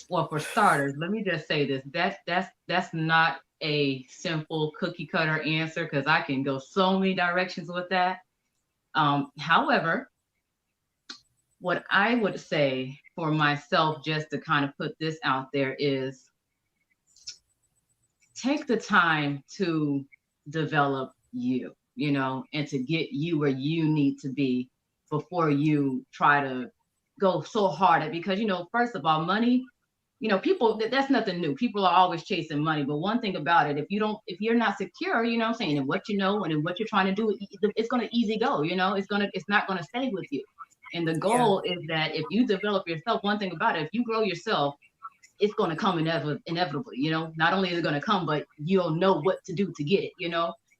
Speaker 4: Well, for starters, let me just say this. That's not a simple cookie cutter answer, because I can go so many directions with that. However, what I would say for myself, just to kind of put this out there, is take the time to develop you, and to get you where you need to be before you try to go so hard at, because, first of all, money, people, that's nothing new. People are always chasing money. But one thing about it, if you're not secure, what I'm saying, and what you know and in what you're trying to do, it's going to easy go, it's not going to stay with you. And the
Speaker 2: Yeah.
Speaker 4: goal is that if you develop yourself, one thing about it, if you grow yourself, it's going to come inevitably, not only is it going to come, but you'll know what to do to get it.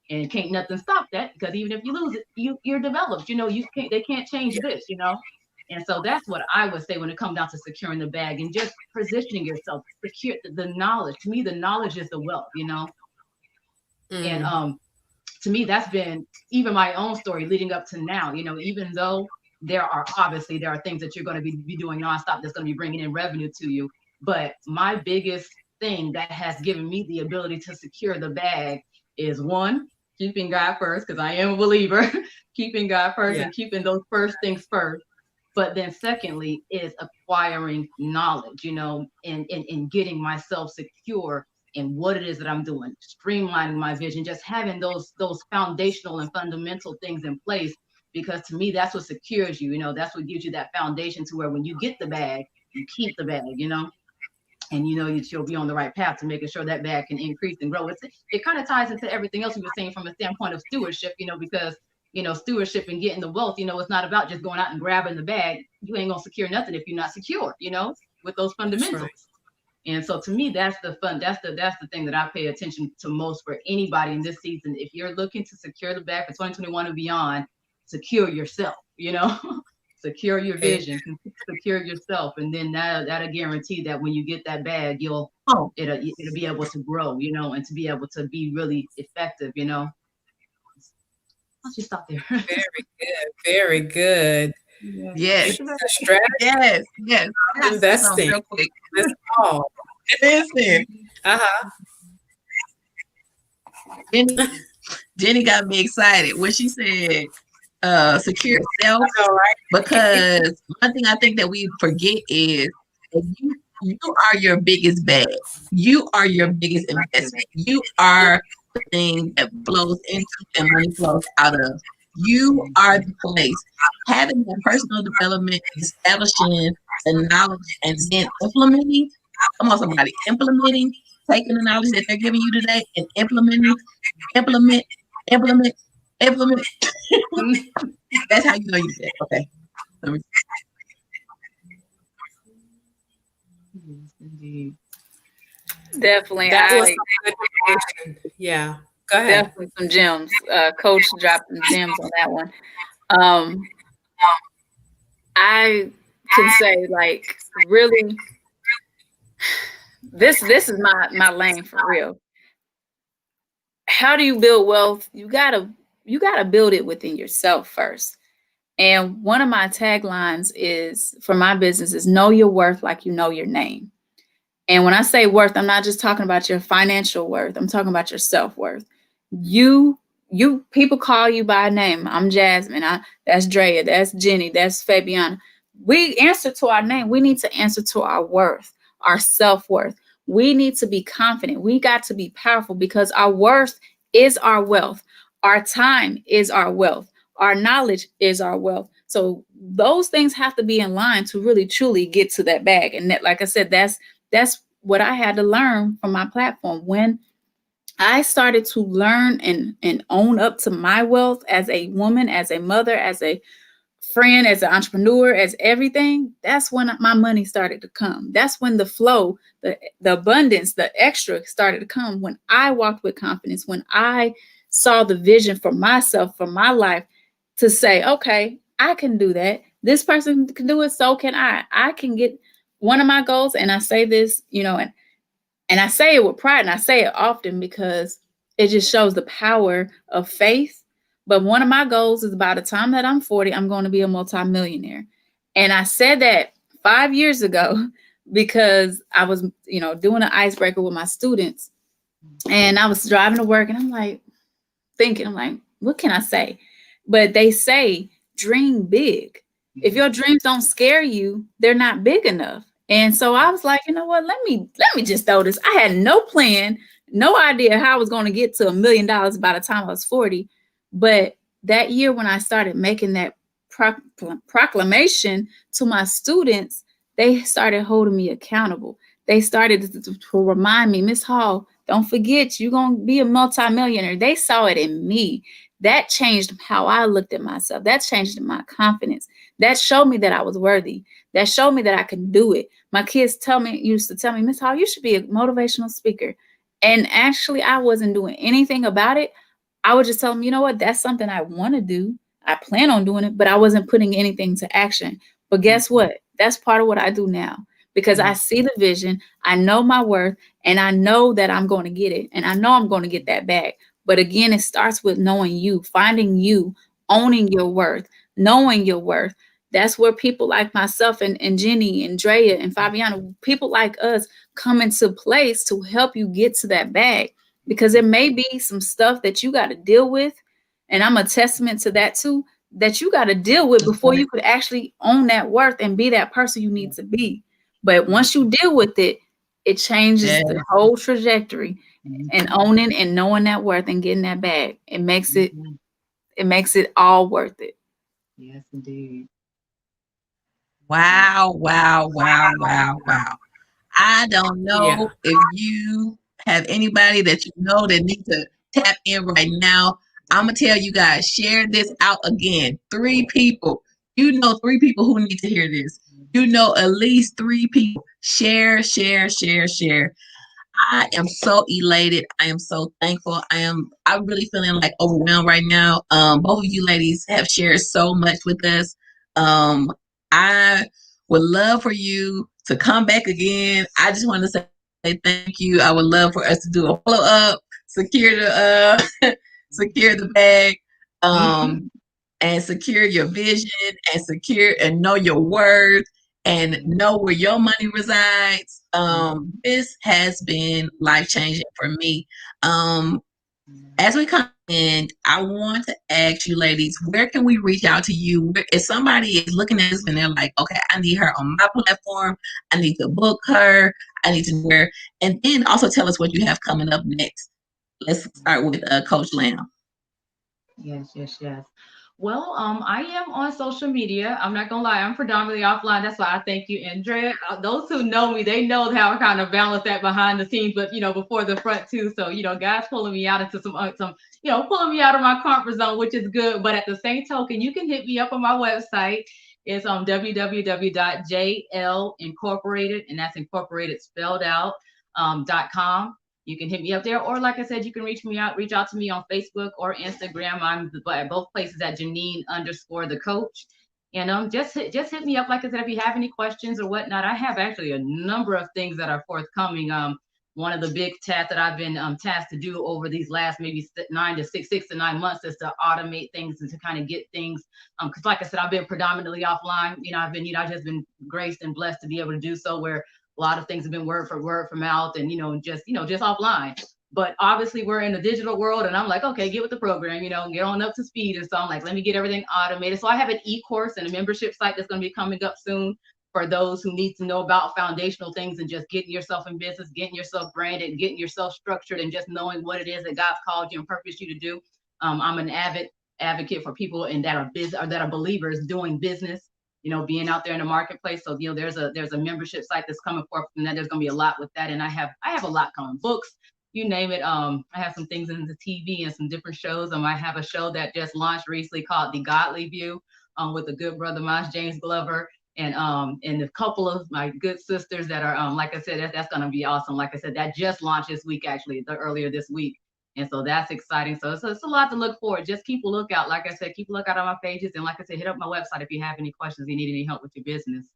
Speaker 4: And can't nothing stop that, because even if you lose it, you're developed, they can't change
Speaker 2: Yeah.
Speaker 4: this. And so that's what I would say when it comes down to securing the bag and just positioning yourself, secure the knowledge. To me, the knowledge is the wealth. And
Speaker 2: Mm.
Speaker 4: to me, that's been even my own story leading up to now, even though there are things that you're going to be doing nonstop that's going to be bringing in revenue to you. But my biggest thing that has given me the ability to secure the bag is, one, keeping God first, because I am a believer, keeping God first
Speaker 2: Yeah.
Speaker 4: and keeping those first things first. But then secondly is acquiring knowledge, and getting myself secure in what it is that I'm doing, streamlining my vision, just having those foundational and fundamental things in place. Because to me, that's what secures you, that's what gives you that foundation to where when you get the bag, you keep the bag. And you'll be on the right path to making sure that bag can increase and grow. It kind of ties into everything else we were saying from a standpoint of stewardship, because stewardship and getting the wealth, it's not about just going out and grabbing the bag. You ain't gonna secure nothing if you're not secure, with those
Speaker 2: That's right.
Speaker 4: fundamentals. And so to me, that's the fun. That's the thing that I pay attention to most for anybody in this season. If you're looking to secure the bag for 2021 and beyond, secure yourself, secure your vision, secure yourself. And then that'll guarantee that when you get that bag, it'll be able to grow, and to be able to be really effective, I'll just stop there.
Speaker 2: Very good. Very good.
Speaker 1: Yes.
Speaker 2: Strategy.
Speaker 1: Yes.
Speaker 2: Investing.
Speaker 1: Real quick.
Speaker 2: That's all.
Speaker 1: Listen. Jenny got me excited when she said secure self. Because one thing I think that we forget is that you are your biggest bag. You are your biggest investment. You are the thing that flows into and money flows out of. You are the place. Having that personal development, establishing the knowledge, and then implementing. Come on, somebody, implementing, taking the knowledge that they're giving you today and implement. That's how you know you did. Okay.
Speaker 3: Definitely.
Speaker 2: That was some good information. Yeah. Go ahead.
Speaker 3: Definitely some gems. Coach dropped some gems on that one. I can say, like, really, this is my lane for real. How do you build wealth? You gotta build it within yourself first. And one of my taglines is for my business is know your worth like you know your name. And when I say worth, I'm not just talking about your financial worth. I'm talking about your self-worth. You people call you by name. I'm Jasmine. That's Drea. That's Jenny. That's Fabiana. We answer to our name. We need to answer to our worth, our self-worth. We need to be confident. We got to be powerful because our worth is our wealth. Our time is our wealth. Our knowledge is our wealth. So those things have to be in line to really, truly get to that bag. And that, like I said, that's what I had to learn from my platform. When I started to learn and own up to my wealth as a woman, as a mother, as a friend, as an entrepreneur, as everything, that's when my money started to come. That's when the flow, the abundance, the extra started to come. When I walked with confidence, when I saw the vision for myself, for my life, to say, okay, I can do that. This person can do it, so can I. I can get one of my goals, and I say this, and I say it with pride, and I say it often because it just shows the power of faith. But one of my goals is by the time that I'm 40, I'm going to be a multimillionaire. And I said that 5 years ago because I was, doing an icebreaker with my students, and I was driving to work, and I'm like, what can I say? But they say, dream big. If your dreams don't scare you, they're not big enough. And so I was like, you know what? Let me just throw this. I had no plan, no idea how I was going to get to $1 million by the time I was 40. But that year when I started making that proclamation to my students, they started holding me accountable. They started to remind me, Miss Hall, don't forget, you're going to be a multimillionaire. They saw it in me. That changed how I looked at myself. That changed my confidence. That showed me that I was worthy. That showed me that I can do it. My kids used to tell me, Miss Hall, you should be a motivational speaker. And actually, I wasn't doing anything about it. I would just tell them, you know what, that's something I want to do. I plan on doing it, but I wasn't putting anything to action. But guess what? That's part of what I do now because I see the vision. I know my worth, and I know that I'm going to get it. And I know I'm going to get that back. But again, it starts with knowing you, finding you, owning your worth, knowing your worth. That's where people like myself and Jenny and Drea and Fabiana, people like us come into place to help you get to that bag, because there may be some stuff that you got to deal with. And I'm a testament to that too, that you got to deal with before you could actually own that worth and be that person you need to be. But once you deal with it, it changes the whole trajectory. And owning and knowing that worth and getting that bag, it makes it all worth it.
Speaker 4: Yes, indeed.
Speaker 1: Wow. I don't know if you have anybody that you know that needs to tap in right now. I'm going to tell you guys, share this out again. 3 people. 3 people who need to hear this. you know at least 3 people. Share, share, share, share. I am so elated. I am so thankful. I'm really feeling like overwhelmed right now. Both of you ladies have shared so much with us. I would love for you to come back again. I just want to say thank you. I would love for us to do a follow up, secure the secure the bag. Um and secure your vision and secure and know your worth and know where your money resides. This has been life changing for me. As we come in, I want to ask you ladies, where can we reach out to you? If somebody is looking at this and they're like, okay, I need her on my platform, I need to book her, I need to know her, and then also tell us what you have coming up next. Let's start with Coach Lamb.
Speaker 4: Yes, yes, yes. Well, I am on social media. I'm not gonna lie, I'm predominantly offline. That's why I thank you, Andrea. Those who know me, they know how I kind of balance that behind the scenes, but before the front too. So, guys pulling me out into some, pulling me out of my comfort zone, which is good. But at the same token, you can hit me up on my website. It's www.jlincorporated, and that's incorporated spelled out, .com. You can hit me up there, or like I said, you can reach out to me on Facebook or Instagram. I'm at both places at Janine_the coach. And just hit me up. Like I said, if you have any questions or whatnot, I have actually a number of things that are forthcoming. One of the big tasks that I've been tasked to do over these last maybe 6 to 9 months is to automate things and to kind of get things. Because like I said, I've been predominantly offline. I've just been graced and blessed to be able to do so, where a lot of things have been word for mouth and just offline. But obviously we're in the digital world, and I'm like, okay, get with the program, get on up to speed. And so I'm like, let me get everything automated. So I have an e-course and a membership site that's going to be coming up soon for those who need to know about foundational things and just getting yourself in business, getting yourself branded, getting yourself structured, and just knowing what it is that God's called you and purposed you to do. I'm an advocate for people and that are believers doing business, being out there in the marketplace. So, there's a membership site that's coming forth, and then there's going to be a lot with that. And I have a lot coming, books, you name it. I have some things in the TV and some different shows. I have a show that just launched recently called The Godly View, with a good brother, James Glover, and a couple of my good sisters that are, like I said, that's going to be awesome. Like I said, that just launched this week, actually, earlier this week. And so that's exciting. So it's a lot to look forward. Just keep a lookout. Like I said, keep a lookout on my pages. And like I said, hit up my website if you have any questions, you need any help with your business.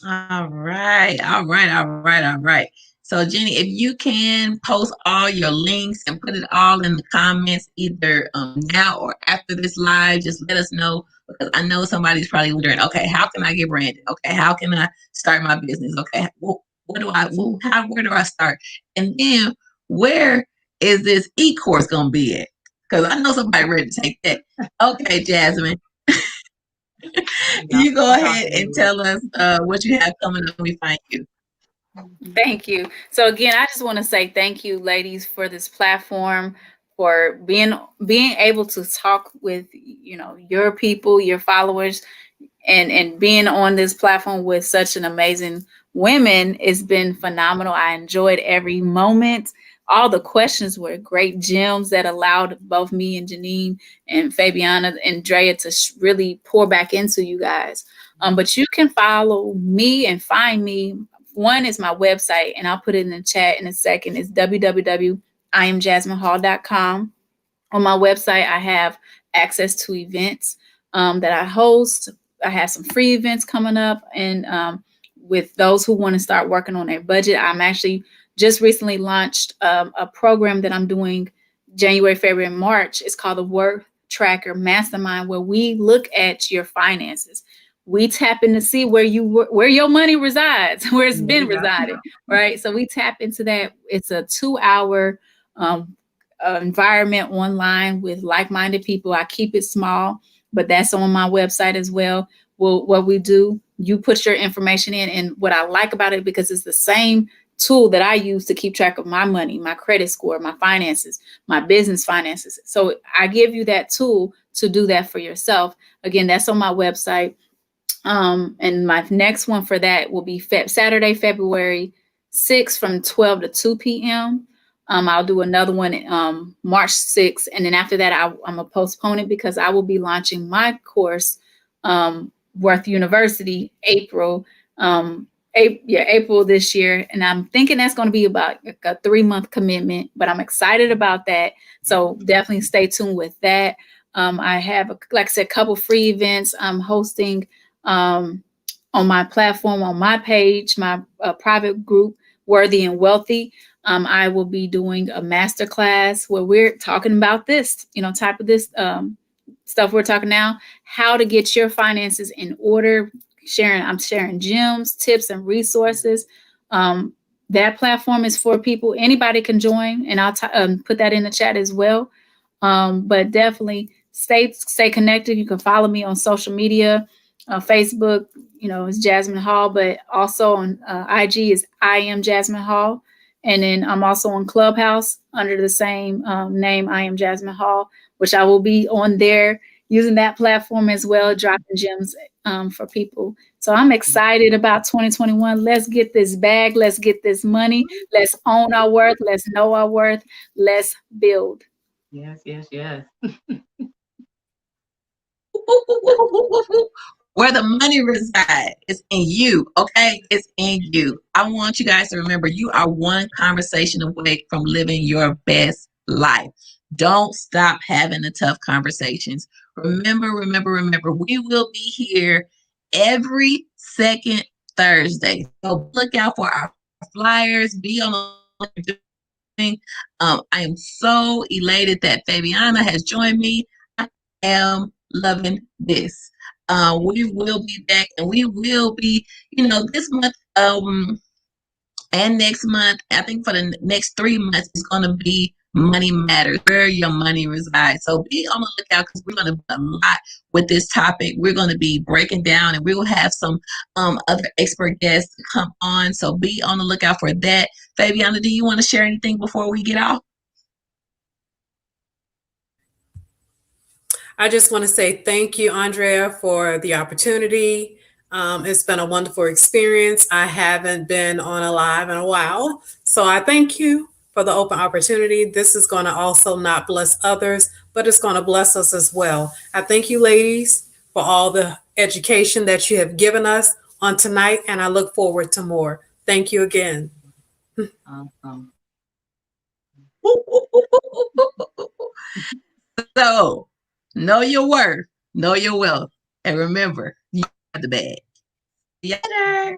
Speaker 1: All right, all right, all right, all right. So, Jenny, if you can post all your links and put it all in the comments, either now or after this live, just let us know, because I know somebody's probably wondering, okay, how can I get branded? Okay, how can I start my business? Okay, well, where do I start? And then where is this e-course going to be at? Because I know somebody ready to take that. Okay, Jasmine. You go ahead and tell us what you have coming up when we find you.
Speaker 3: Thank you. So again, I just want to say thank you, ladies, for this platform, for being able to talk with your people, your followers, and being on this platform with such an amazing women. It's been phenomenal. I enjoyed every moment. All the questions were great gems that allowed both me and Janine and Fabiana and Drea to really pour back into you guys. But you can follow me and find me. One is my website, and I'll put it in the chat in a second. It's www.iamjasminehall.com. On my website, I have access to events that I host. I have some free events coming up, and with those who want to start working on their budget, I'm actually just recently launched a program that I'm doing January, February, and March. It's called the Work Tracker Mastermind, where we look at your finances. We tap in to see where your money resides, where it's been residing, right? So we tap into that. It's a 2-hour environment online with like-minded people. I keep it small, but that's on my website as well. Well, what we do, you put your information in, and what I like about it, because it's the same tool that I use to keep track of my money, my credit score, my finances, my business finances. So I give you that tool to do that for yourself. Again, that's on my website. And my next one for that will be Saturday, February 6th from 12 to 2 p.m. I'll do another one March 6th. And then after that, I'm going to postpone it because I will be launching my course, Worth University, April. April this year. And I'm thinking that's going to be about a 3-month commitment, but I'm excited about that. So definitely stay tuned with that. I have, like I said, a couple free events I'm hosting on my platform, on my page, my private group, Worthy and Wealthy. I will be doing a masterclass where we're talking about this, type of this stuff we're talking now, how to get your finances in order. I'm sharing gems, tips, and resources. That platform is for people. Anybody can join, and I'll put that in the chat as well. But definitely stay connected. You can follow me on social media, Facebook. It's Jasmine Hall, but also on IG is I am Jasmine Hall, and then I'm also on Clubhouse under the same name, I am Jasmine Hall, which I will be on there using that platform as well, dropping gems for people. So I'm excited about 2021. Let's get this bag. Let's get this money. Let's own our worth. Let's know our worth. Let's build.
Speaker 4: Yes, yes, yes.
Speaker 1: Where the money resides is in you, okay? It's in you. I want you guys to remember you are one conversation away from living your best life. Don't stop having the tough conversations. Remember, we will be here every second Thursday. So look out for our flyers. Be on the I am so elated that Fabiana has joined me. I am loving this. We will be back, and we will be, this month and next month. I think for the next 3 months, it's going to be Money Matters, where your money resides. So be on the lookout because we're going to do a lot with this topic. We're going to be breaking down, and we will have some other expert guests to come on. So be on the lookout for that. Fabiana, do you want to share anything before we get off?
Speaker 2: I just want to say thank you, Andrea, for the opportunity. It's been a wonderful experience. I haven't been on a live in a while, so I thank you for the open opportunity. This is going to also not bless others, but it's going to bless us as well. I thank you, ladies, for all the education that you have given us on tonight, and I look forward to more. Thank you again.
Speaker 4: Awesome.
Speaker 1: So, know your worth, know your wealth, and remember, you have the bag. See you later.